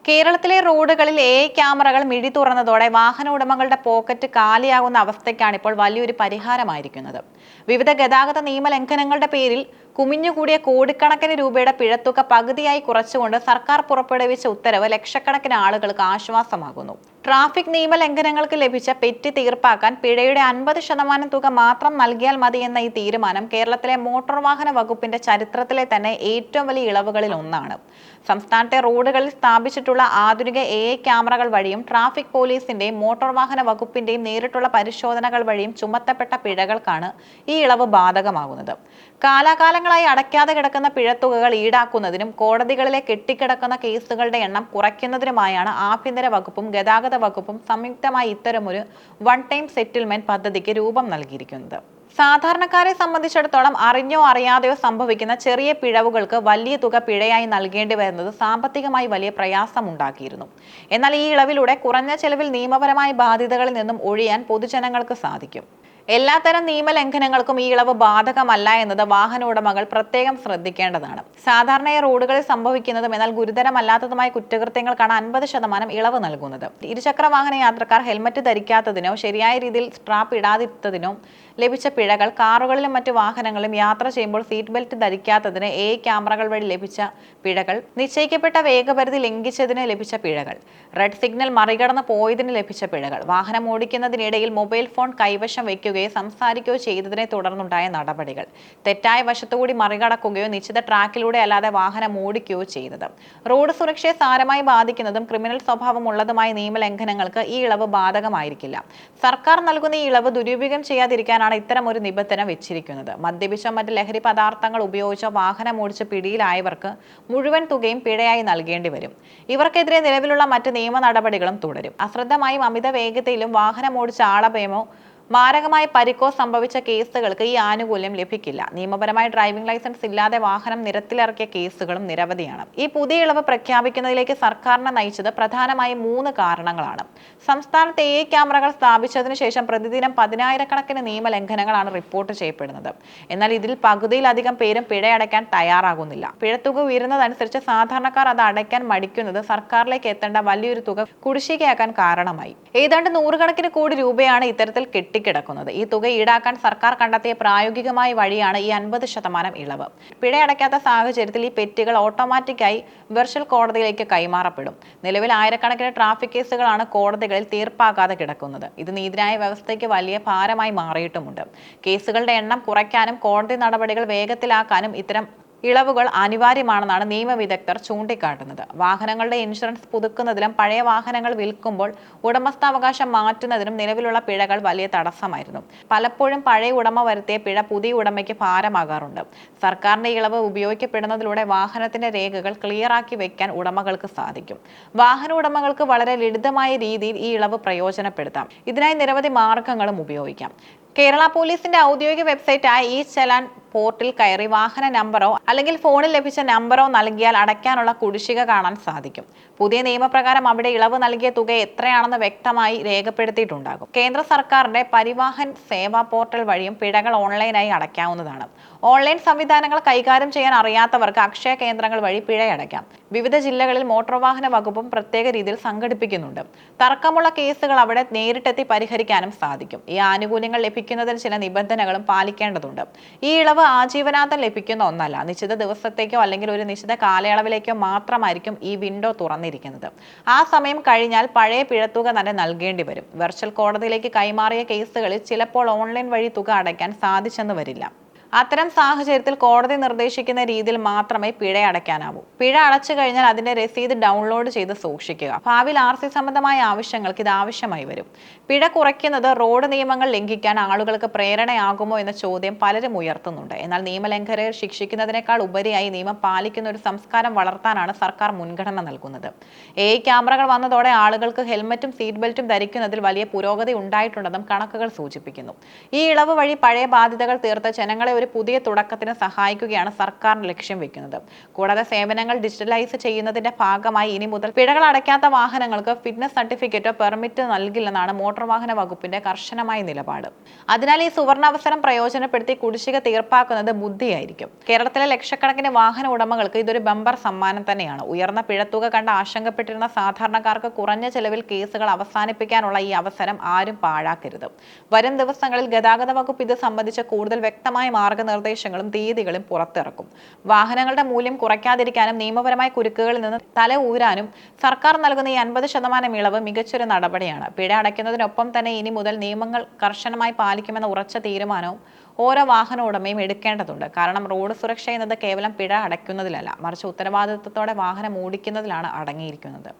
കേരളത്തിലെ റോഡുകളിൽ ക്യാമറകൾ മിഴി തുറന്നതോടെ വാഹന ഉടമകളുടെ പോക്കറ്റ് കാലിയാകുന്ന അവസ്ഥയ്ക്കാണ് ഇപ്പോൾ വലിയൊരു പരിഹാരമായിരിക്കുന്നത്. വിവിധ ഗതാഗത നിയമലംഘനങ്ങളുടെ പേരിൽ കുമിഞ്ഞുകൂടിയ കോടിക്കണക്കിന് രൂപയുടെ പിഴത്തുക പകുതിയായി കുറച്ചുകൊണ്ട് സർക്കാർ പുറപ്പെടുവിച്ച ഉത്തരവ് ലക്ഷക്കണക്കിന് ആളുകൾക്ക് ആശ്വാസമാകുന്നു. ട്രാഫിക് നിയമലംഘനങ്ങൾക്ക് ലഭിച്ച പെറ്റി തീർപ്പാക്കാൻ പിഴയുടെ 50% തുക മാത്രം നൽകിയാൽ മതി എന്ന ഈ തീരുമാനം കേരളത്തിലെ മോട്ടോർ വാഹന വകുപ്പിന്റെ ചരിത്രത്തിലെ തന്നെ ഏറ്റവും വലിയ ഇളവുകളിൽ ഒന്നാണ്. സംസ്ഥാനത്തെ റോഡുകളിൽ സ്ഥാപിച്ചിട്ടുള്ള ആധുനിക ക്യാമറകൾ വഴിയും ട്രാഫിക് പോലീസിന്റെയും മോട്ടോർ വാഹന വകുപ്പിന്റെയും നേരിട്ടുള്ള പരിശോധനകൾ വഴിയും ചുമത്തപ്പെട്ട പിഴകൾക്കാണ് ഈ ഇളവ് ബാധകമാകുന്നത്. കാലാകാലങ്ങളായി അടയ്ക്കാതെ കിടക്കുന്ന പിഴത്തുകകൾ ഈടാക്കുന്നതിനും കോടതികളിലെ കെട്ടിക്കിടക്കുന്ന കേസുകളുടെ എണ്ണം കുറയ്ക്കുന്നതിനുമായാണ് ആഭ്യന്തര വകുപ്പും ഗതാഗത വകുപ്പും സംയുക്തമായി ഇത്തരമൊരു വൺ ടൈം സെറ്റിൽമെന്റ് പദ്ധതിക്ക് രൂപം നൽകിയിരിക്കുന്നത്. സാധാരണക്കാരെ സംബന്ധിച്ചിടത്തോളം അറിഞ്ഞോ അറിയാതെയോ സംഭവിക്കുന്ന ചെറിയ പിഴവുകൾക്ക് വലിയ തുക പിഴയായി നൽകേണ്ടി വരുന്നത് സാമ്പത്തികമായി വലിയ പ്രയാസമുണ്ടാക്കിയിരുന്നു. എന്നാൽ ഈ ഇളവിലൂടെ കുറഞ്ഞ ചെലവിൽ നിയമപരമായ ബാധ്യതകളിൽ നിന്നും ഒഴിയാൻ പൊതുജനങ്ങൾക്ക് സാധിക്കും. എല്ലാത്തരം നിയമലംഘനങ്ങൾക്കും ഈ ഇളവ് ബാധകമല്ല എന്നത് വാഹന ഉടമകൾ പ്രത്യേകം ശ്രദ്ധിക്കേണ്ടതാണ്. സാധാരണയായി റോഡുകളിൽ സംഭവിക്കുന്നതും എന്നാൽ ഗുരുതരമല്ലാത്തതുമായ കുറ്റകൃത്യങ്ങൾക്കാണ് 50% ഇളവ് നൽകുന്നത്. ഇരുചക്ര വാഹന യാത്രക്കാർ ഹെൽമറ്റ് ധരിക്കാത്തതിനോ ശരിയായ രീതിയിൽ സ്ട്രാപ്പ് ഇടാതിരുന്നതിനോ ലഭിച്ച പിഴകൾ, കാറുകളിലും മറ്റു വാഹനങ്ങളിലും യാത്ര ചെയ്യുമ്പോൾ സീറ്റ് ബെൽറ്റ് ധരിക്കാത്തതിന് ക്യാമറകൾ വഴി ലഭിച്ച പിഴകൾ, നിശ്ചയിക്കപ്പെട്ട വേഗപരിധി ലംഘിച്ചതിന് ലഭിച്ച പിഴകൾ, റെഡ് സിഗ്നൽ മറികടന്ന് പോയതിന് ലഭിച്ച പിഴകൾ, വാഹനം ഓടിക്കുന്നതിനിടയിൽ മൊബൈൽ ഫോൺ കൈവശം വയ്ക്കുകയോ സംസാരിക്കുകയോ ചെയ്തതിനെ തുടർന്നുണ്ടായ നടപടികൾ, തെറ്റായ വശത്തുകൂടി മറികടക്കുകയോ നിശ്ചിത ട്രാക്കിലൂടെ അല്ലാതെ വാഹനം ഓടിക്കുകയോ ചെയ്തത്, റോഡ് സുരക്ഷയെ സാരമായി ബാധിക്കുന്നതും ക്രിമിനൽ സ്വഭാവമുള്ളതുമായ നിയമലംഘനങ്ങൾക്ക് ഈ ഇളവ് ബാധകമായിരിക്കില്ല. സർക്കാർ നൽകുന്ന ഈ ഇളവ് ദുരുപയോഗം ചെയ്യാതിരിക്കാനാണ് ഇത്തരം ഒരു നിബന്ധന വെച്ചിരിക്കുന്നത്. മദ്യപിച്ചോ മറ്റ് ലഹരി പദാർത്ഥങ്ങൾ ഉപയോഗിച്ചോ വാഹനം ഓടിച്ച് പിടിയിലായവർക്ക് മുഴുവൻ തുകയും പിഴയായി നൽകേണ്ടി വരും. ഇവർക്കെതിരെ നിലവിലുള്ള മറ്റ് നിയമ നടപടികളും തുടരും. അശ്രദ്ധമായും അമിത വേഗതയിലും വാഹനം ഓടിച്ച ആളഭയമോ മാരകമായ പരിക്കോ സംഭവിച്ച കേസുകൾക്ക് ഈ ആനുകൂല്യം ലഭിക്കില്ല. നിയമപരമായ ഡ്രൈവിംഗ് ലൈസൻസ് ഇല്ലാതെ വാഹനം നിരത്തിലിറക്കിയ കേസുകളും നിരവധിയാണ്. ഈ പുതിയ ഇളവ് പ്രഖ്യാപിക്കുന്നതിലേക്ക് സർക്കാരിനെ നയിച്ചത് പ്രധാനമായും 3 കാരണങ്ങളാണ്. സംസ്ഥാനത്ത് ക്യാമറകൾ സ്ഥാപിച്ചതിനു ശേഷം പ്രതിദിനം 10,000-കണക്കിന് നിയമലംഘനങ്ങളാണ് റിപ്പോർട്ട് ചെയ്യപ്പെടുന്നത്. എന്നാൽ ഇതിൽ പകുതിയിലധികം പേരും പിഴയടയ്ക്കാൻ തയ്യാറാകുന്നില്ല. പിഴത്തുക ഉയരുന്നതനുസരിച്ച് സാധാരണക്കാർ അത് അടയ്ക്കാൻ മടിക്കുന്നത് സർക്കാരിലേക്ക് എത്തേണ്ട വലിയൊരു തുക കുടിശ്ശികയാക്കാൻ കാരണമായി. ഏതാണ്ട് 100 കണക്കിന് കോടി രൂപയാണ് ഇത്തരത്തിൽ കിടക്കുന്നത്. ഈ തുക ഈടാക്കാൻ സർക്കാർ കണ്ടെത്തിയ പ്രായോഗികമായ വഴിയാണ് ഈ 50% ഇളവ്. പിഴയടയ്ക്കാത്ത സാഹചര്യത്തിൽ ഈ പെറ്റികൾ ഓട്ടോമാറ്റിക്കായി വെർച്വൽ കോടതിയിലേക്ക് കൈമാറപ്പെടും. നിലവിൽ ആയിരക്കണക്കിന് ട്രാഫിക് കേസുകളാണ് കോടതികളിൽ തീർപ്പാകാതെ കിടക്കുന്നത്. ഇത് നീതിന്യായ വ്യവസ്ഥയ്ക്ക് വലിയ ഭാരമായി മാറിയിട്ടുമുണ്ട്. കേസുകളുടെ എണ്ണം കുറയ്ക്കാനും കോടതി നടപടികൾ വേഗത്തിലാക്കാനും ഇത്തരം ഇളവുകൾ അനിവാര്യമാണെന്നാണ് നിയമവിദഗ്ധർ ചൂണ്ടിക്കാട്ടുന്നത്. വാഹനങ്ങളുടെ ഇൻഷുറൻസ് പുതുക്കുന്നതിലും പഴയ വാഹനങ്ങൾ വിൽക്കുമ്പോൾ ഉടമസ്ഥാവകാശം മാറ്റുന്നതിനും നിലവിലുള്ള പിഴകൾ വലിയ തടസ്സമായിരുന്നു. പലപ്പോഴും പഴയ ഉടമ വരുത്തിയ പിഴ പുതിയ ഉടമയ്ക്ക് ഭാരമാകാറുണ്ട്. സർക്കാരിന്റെ ഇളവ് ഉപയോഗിക്കപ്പെടുന്നതിലൂടെ വാഹനത്തിന്റെ രേഖകൾ ക്ലിയറാക്കി വെക്കാൻ ഉടമകൾക്ക് സാധിക്കും. വാഹന ഉടമകൾക്ക് വളരെ ലളിതമായ രീതിയിൽ ഈ ഇളവ് പ്രയോജനപ്പെടുത്താം. ഇതിനായി നിരവധി മാർഗങ്ങളും ഉപയോഗിക്കാം. കേരള പോലീസിന്റെ ഔദ്യോഗിക വെബ്സൈറ്റായ ഈ ചലാൻ പോർട്ടിൽ കയറി വാഹന നമ്പറോ അല്ലെങ്കിൽ ഫോണിൽ ലഭിച്ച നമ്പറോ നൽകിയാൽ അടയ്ക്കാനുള്ള കുടിശ്ശിക കാണാൻ സാധിക്കും. പുതിയ നിയമപ്രകാരം അവിടെ ഇളവ് നൽകിയ തുക എത്രയാണെന്ന് വ്യക്തമായി രേഖപ്പെടുത്തിയിട്ടുണ്ടാകും. കേന്ദ്ര സർക്കാരിന്റെ പരിവാഹൻ സേവാ പോർട്ടൽ വഴിയും പിഴകൾ ഓൺലൈനായി അടയ്ക്കാവുന്നതാണ്. ഓൺലൈൻ സംവിധാനങ്ങൾ കൈകാര്യം ചെയ്യാൻ അറിയാത്തവർക്ക് അക്ഷയ കേന്ദ്രങ്ങൾ വഴി പിഴയടയ്ക്കാം. വിവിധ ജില്ലകളിൽ മോട്ടോർ വാഹന വകുപ്പും പ്രത്യേക രീതിയിൽ സംഘടിപ്പിക്കുന്നുണ്ട്. തർക്കമുള്ള കേസുകൾ അവിടെ നേരിട്ടെത്തി പരിഹരിക്കാനും സാധിക്കും. ഈ ആനുകൂല്യങ്ങൾ ലഭിക്കുന്നതിന് ചില നിബന്ധനകളും പാലിക്കേണ്ടതുണ്ട്. ഈ ഇളവ് ആജീവനാന്തം ലഭിക്കുന്ന ഒന്നല്ല. നിശ്ചിത ദിവസത്തേക്കോ അല്ലെങ്കിൽ ഒരു നിശ്ചിത കാലയളവിലേക്കോ മാത്രമായിരിക്കും ഈ വിൻഡോ തുറന്നിരിക്കുന്നത്. ആ സമയം കഴിഞ്ഞാൽ പഴയ പിഴത്തുക തന്നെ നൽകേണ്ടി വരും. വെർച്വൽ കോടതിയിലേക്ക് കൈമാറിയ കേസുകളിൽ ചിലപ്പോൾ ഓൺലൈൻ വഴി തുക അടയ്ക്കാൻ സാധിച്ചെന്ന് വരില്ല. അത്തരം സാഹചര്യത്തിൽ കോടതി നിർദ്ദേശിക്കുന്ന രീതിയിൽ മാത്രമേ പിഴ അടയ്ക്കാനാവൂ. പിഴ അടച്ചു കഴിഞ്ഞാൽ അതിന്റെ രസീത് ഡൗൺലോഡ് ചെയ്ത് സൂക്ഷിക്കുക. ഭാവിയിൽ RC സംബന്ധമായ ആവശ്യങ്ങൾക്ക് ഇത് ആവശ്യമായി വരും. പിഴ കുറയ്ക്കുന്നത് റോഡ് നിയമങ്ങൾ ലംഘിക്കാൻ ആളുകൾക്ക് പ്രേരണയാകുമോ എന്ന ചോദ്യം പലരും ഉയർത്തുന്നുണ്ട്. എന്നാൽ നിയമലംഘകരെ ശിക്ഷിക്കുന്നതിനേക്കാൾ ഉപരിയായി നിയമം പാലിക്കുന്ന ഒരു സംസ്കാരം വളർത്താനാണ് സർക്കാർ മുൻഗണന നൽകുന്നത്. ക്യാമറകൾ വന്നതോടെ ആളുകൾക്ക് ഹെൽമറ്റും സീറ്റ് ബെൽറ്റും ധരിക്കുന്നതിൽ വലിയ പുരോഗതി ഉണ്ടായിട്ടുണ്ടെന്നും കണക്കുകൾ സൂചിപ്പിക്കുന്നു. ഈ ഇളവ് വഴി പഴയ ബാധ്യതകൾ തീർത്ത് ജനങ്ങളെ ഒരു പുതിയ തുടക്കത്തിന് സഹായിക്കുകയാണ് സർക്കാർ ലക്ഷ്യം വെക്കുന്നത്. കൂടാതെ സേവനങ്ങൾ ഡിജിറ്റലൈസ് ചെയ്യുന്നതിന്റെ ഭാഗമായി ഇനി മുതൽ പിഴകൾ അടയ്ക്കാത്ത വാഹനങ്ങൾക്ക് ഫിറ്റ്നസ് സർട്ടിഫിക്കറ്റോ പെർമിറ്റ് നൽകില്ലെന്നാണ് മോട്ടോർ വാഹന വകുപ്പിന്റെ കർശനമായ നിലപാട്. അതിനാൽ ഈ സുവർണാവസരം പ്രയോജനപ്പെടുത്തി കുടിശ്ശിക തീർപ്പാക്കുന്നത് ബുദ്ധിയായിരിക്കും. കേരളത്തിലെ ലക്ഷക്കണക്കിന് വാഹന ഉടമകൾക്ക് ഇതൊരു ബമ്പർ സമ്മാനം തന്നെയാണ്. ഉയർന്ന പിഴത്തുക കണ്ട് ആശങ്കപ്പെട്ടിരുന്ന സാധാരണക്കാർക്ക് കുറഞ്ഞ ചെലവിൽ കേസുകൾ അവസാനിപ്പിക്കാനുള്ള ഈ അവസരം ആരും പാഴാക്കരുത്. വരും ദിവസങ്ങളിൽ ഗതാഗത വകുപ്പ് ഇത് സംബന്ധിച്ച കൂടുതൽ വ്യക്തമായ മാർഗനിർദ്ദേശങ്ങളും തീയതികളും പുറത്തിറക്കും. വാഹനങ്ങളുടെ മൂല്യം കുറയ്ക്കാതിരിക്കാനും നിയമപരമായ കുരുക്കുകളിൽ നിന്ന് തല ഊരാനും സർക്കാർ നൽകുന്ന ഈ 50% ഇളവ് മികച്ചൊരു നടപടിയാണ്. പിഴ അടയ്ക്കുന്നതിനൊപ്പം തന്നെ ഇനി മുതൽ നിയമങ്ങൾ കർശനമായി പാലിക്കുമെന്ന ഉറച്ച തീരുമാനവും ഓരോ വാഹന ഉടമയും എടുക്കേണ്ടതുണ്ട്. കാരണം റോഡ് സുരക്ഷ എന്നത് കേവലം പിഴ അടയ്ക്കുന്നതിലല്ല, മറിച്ച് ഉത്തരവാദിത്വത്തോടെ വാഹനം ഓടിക്കുന്നതിലാണ് അടങ്ങിയിരിക്കുന്നത്.